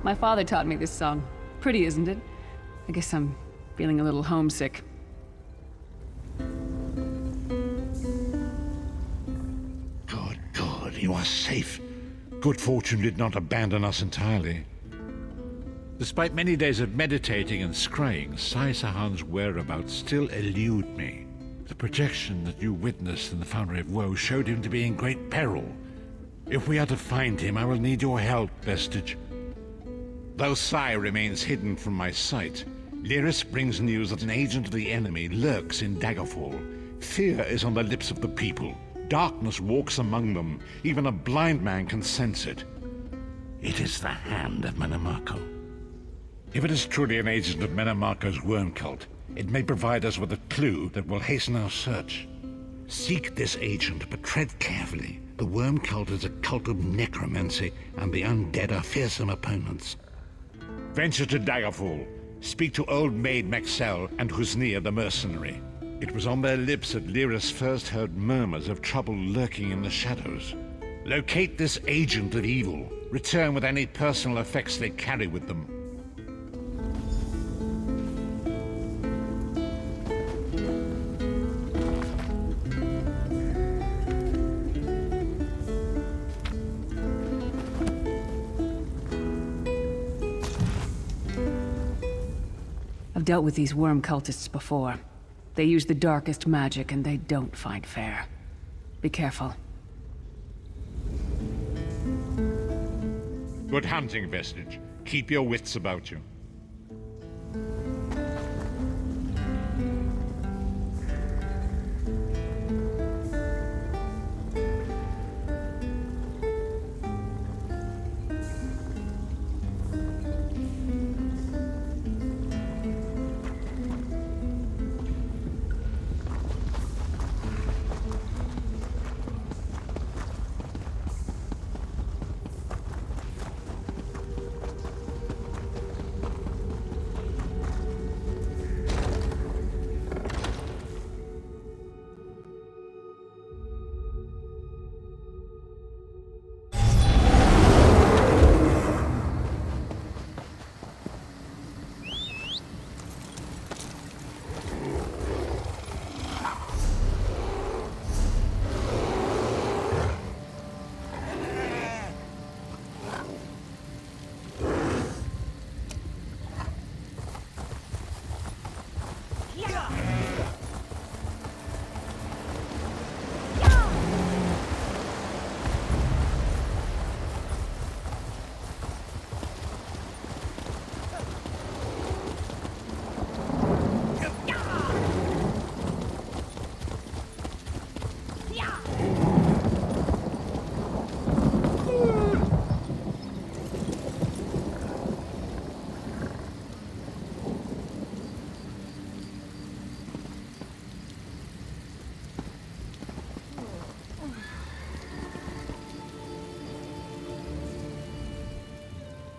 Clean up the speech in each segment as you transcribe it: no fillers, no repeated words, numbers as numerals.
My father taught me this song. Pretty, isn't it? I guess I'm feeling a little homesick. Good, you are safe. Good fortune did not abandon us entirely. Despite many days of meditating and scrying, Sai Sahan's whereabouts still elude me. The projection that you witnessed in the Foundry of Woe showed him to be in great peril. If we are to find him, I will need your help, Vestige. Though Sai remains hidden from my sight, Lyris brings news that an agent of the enemy lurks in Daggerfall. Fear is on the lips of the people. Darkness walks among them. Even a blind man can sense it. It is the hand of Menamarco. If it is truly an agent of Menamarco's worm cult, it may provide us with a clue that will hasten our search. Seek this agent, but tread carefully. The worm cult is a cult of necromancy, and the undead are fearsome opponents. Venture to Daggerfall. Speak to Old Maid Maxell and Husnir the mercenary. It was on their lips that Lyris first heard murmurs of trouble lurking in the shadows. Locate this agent of evil. Return with any personal effects they carry with them. I've dealt with these worm cultists before. They use the darkest magic and they don't fight fair. Be careful. Good hunting, Vestige. Keep your wits about you.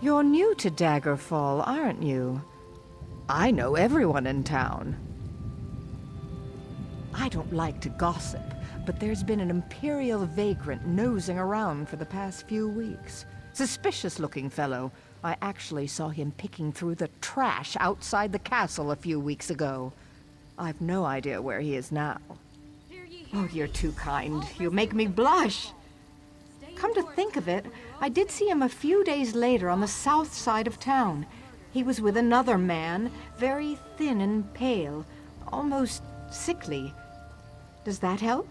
You're new to Daggerfall, aren't you? I know everyone in town. I don't like to gossip, but there's been an Imperial vagrant nosing around for the past few weeks. Suspicious-looking fellow. I actually saw him picking through the trash outside the castle a few weeks ago. I've no idea where he is now. Oh, you're too kind. You make me blush. Come to think of it, I did see him a few days later on the south side of town. He was with another man, very thin and pale, almost sickly. Does that help?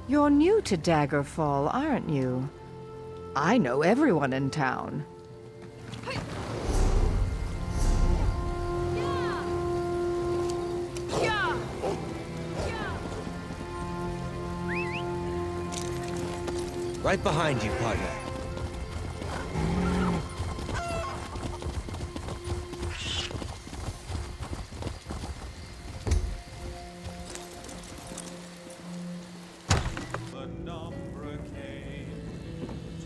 You're new to Daggerfall, aren't you? I know everyone in town. Right behind you, partner. The number came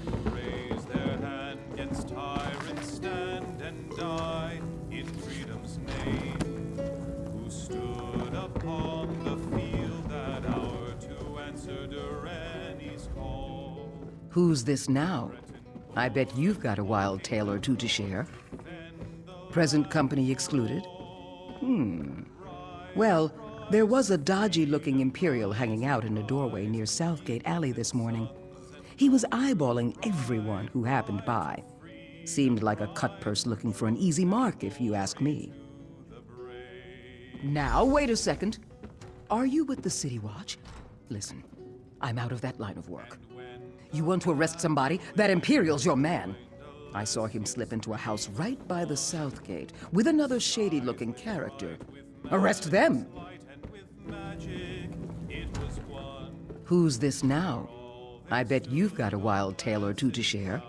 to raise their hand against tyrants, stand and die in freedom. Who's this now? I bet you've got a wild tale or two to share. Present company excluded? Well, there was a dodgy-looking Imperial hanging out in a doorway near Southgate Alley this morning. He was eyeballing everyone who happened by. Seemed like a cut-purse looking for an easy mark, if you ask me. Now, wait a second. Are you with the City Watch? Listen, I'm out of that line of work. You want to arrest somebody? That Imperial's your man. I saw him slip into a house right by the South Gate with another shady-looking character. Arrest them! Who's this now? I bet you've got a wild tale or two to share.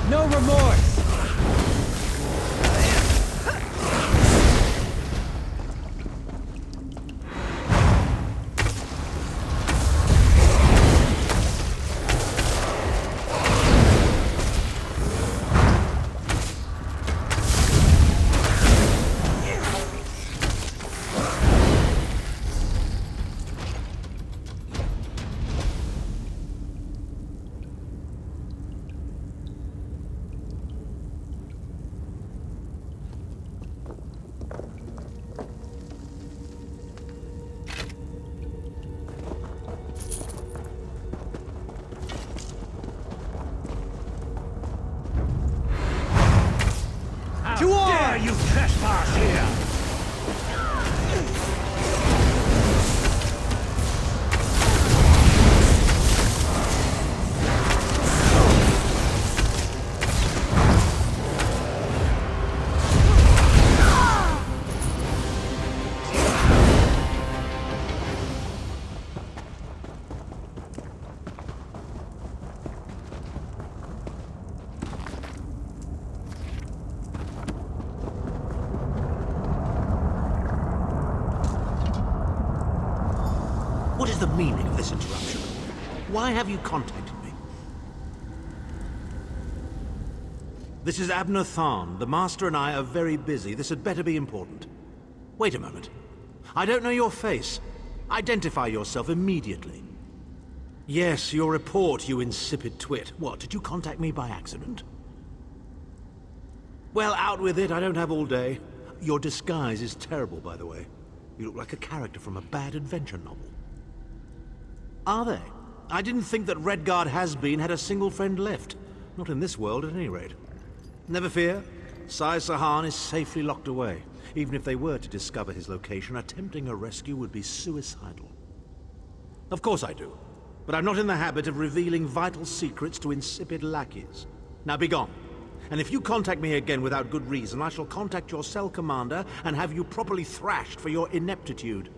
No remorse! To dare you trespass here! is the meaning of this interruption? Why have you contacted me? This is Abner Tharn. The Master and I are very busy. This had better be important. Wait a moment. I don't know your face. Identify yourself immediately. Yes, your report, you insipid twit. What, did you contact me by accident? Well, out with it. I don't have all day. Your disguise is terrible, by the way. You look like a character from a bad adventure novel. Are they? I didn't think that Redguard has-been had a single friend left. Not in this world, at any rate. Never fear. Sai Sahan is safely locked away. Even if they were to discover his location, attempting a rescue would be suicidal. Of course I do. But I'm not in the habit of revealing vital secrets to insipid lackeys. Now be gone. And if you contact me again without good reason, I shall contact your cell commander and have you properly thrashed for your ineptitude.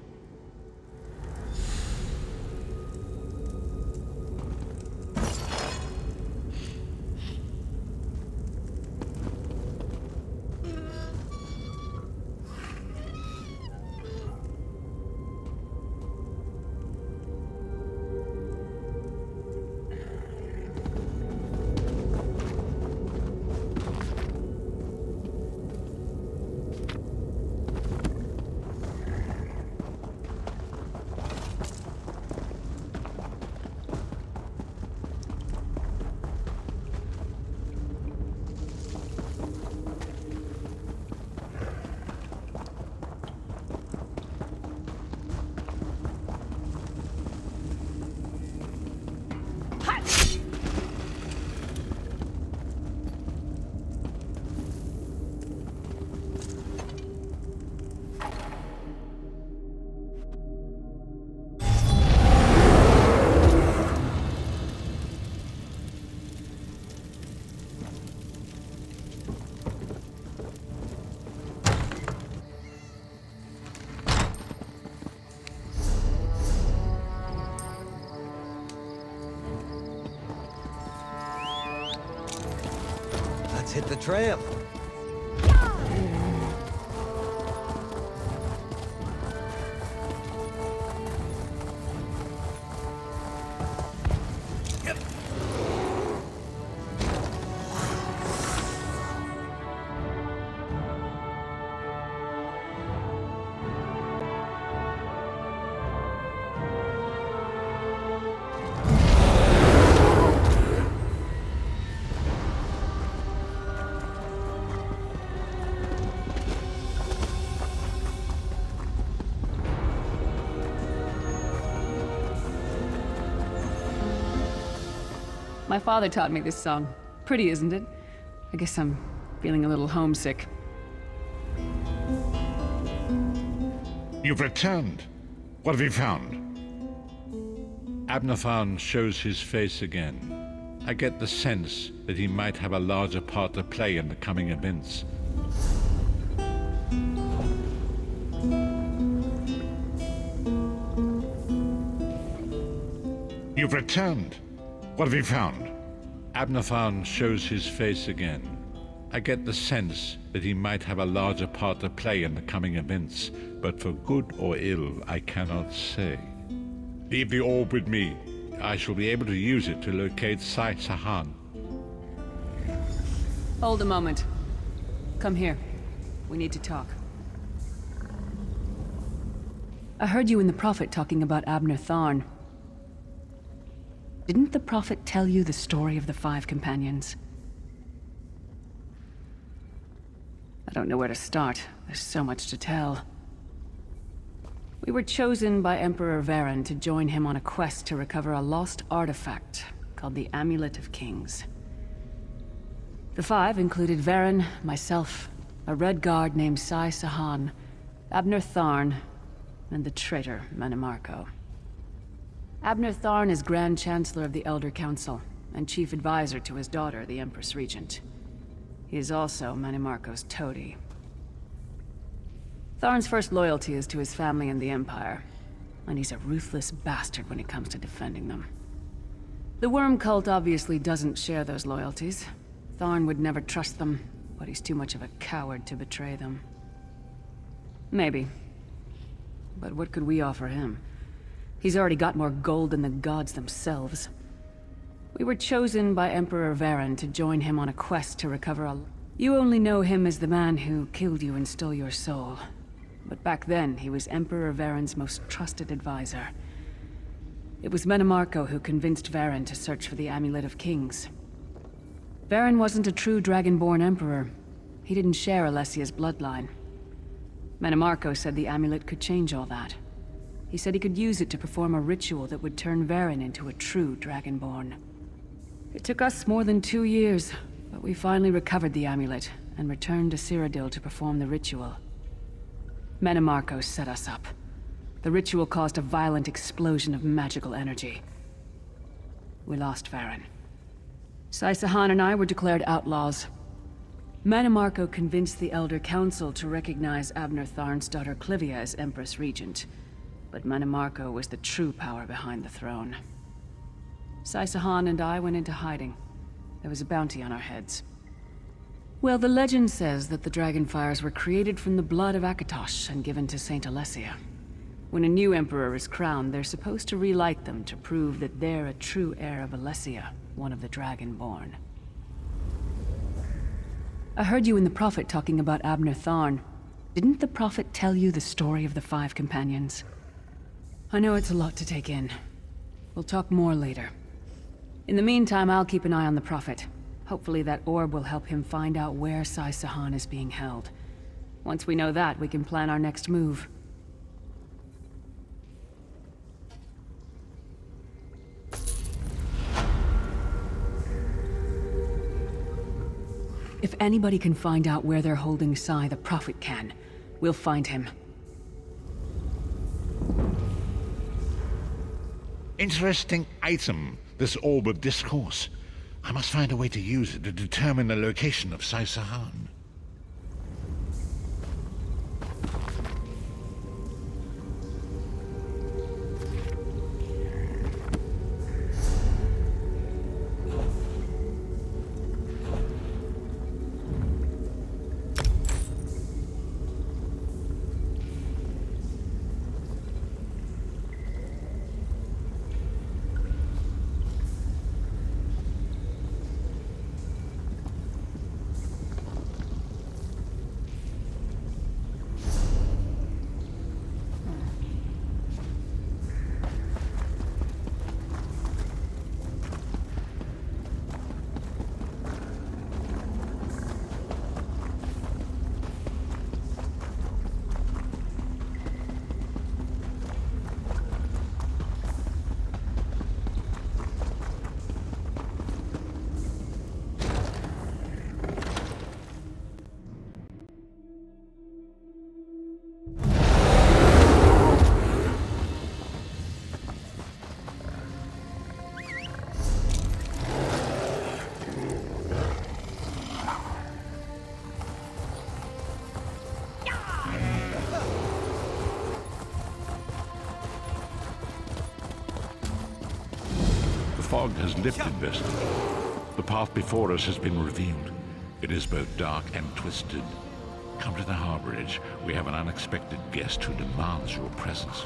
Let's hit the trail. My father taught me this song. Pretty, isn't it? I guess I'm feeling a little homesick. You've returned. What have you found? Abnathan shows his face again. I get the sense that he might have a larger part to play in the coming events. You've returned. What have you found? Abnathan shows his face again. I get the sense that he might have a larger part to play in the coming events, but for good or ill, I cannot say. Leave the orb with me. I shall be able to use it to locate Sai Sahan. Hold a moment. Come here. We need to talk. I heard you and the Prophet talking about Abner Tharn. Didn't the Prophet tell you the story of the 5 companions? I don't know where to start. There's so much to tell. We were chosen by Emperor Varen to join him on a quest to recover a lost artifact called the Amulet of Kings. The 5 included Varen, myself, a Red Guard named Sai Sahan, Abner Tharn, and the traitor Manimarco. Abner Tharn is Grand Chancellor of the Elder Council, and Chief Advisor to his daughter, the Empress Regent. He is also Manimarco's toady. Tharn's first loyalty is to his family and the Empire, and he's a ruthless bastard when it comes to defending them. The Worm Cult obviously doesn't share those loyalties. Tharn would never trust them, but he's too much of a coward to betray them. Maybe. But what could we offer him? He's already got more gold than the gods themselves. We were chosen by Emperor Varen to join him on a quest to recover a... You only know him as the man who killed you and stole your soul. But back then, he was Emperor Varen's most trusted advisor. It was Menomarco who convinced Varen to search for the Amulet of Kings. Varen wasn't a true Dragonborn Emperor. He didn't share Alessia's bloodline. Menomarco said the amulet could change all that. He said he could use it to perform a ritual that would turn Varen into a true Dragonborn. It took us more than 2 years, but we finally recovered the amulet and returned to Cyrodiil to perform the ritual. Menomarco set us up. The ritual caused a violent explosion of magical energy. We lost Varen. Saisahan and I were declared outlaws. Menomarco convinced the Elder Council to recognize Abner Tharn's daughter Clivia as Empress Regent. But Menomarco was the true power behind the throne. Saisahan and I went into hiding. There was a bounty on our heads. Well, the legend says that the Dragonfires were created from the blood of Akatosh and given to Saint Alessia. When a new emperor is crowned, they're supposed to relight them to prove that they're a true heir of Alessia, one of the Dragonborn. I heard you and the Prophet talking about Abner Tharn. Didn't the Prophet tell you the story of the 5 companions? I know it's a lot to take in. We'll talk more later. In the meantime, I'll keep an eye on the Prophet. Hopefully that orb will help him find out where Saisahan is being held. Once we know that, we can plan our next move. If anybody can find out where they're holding Sai, the Prophet can. We'll find him. Interesting item, this orb of discourse. I must find a way to use it to determine the location of Saisahan. The fog has lifted, Vesta. The path before us has been revealed. It is both dark and twisted. Come to the harborage. We have an unexpected guest who demands your presence.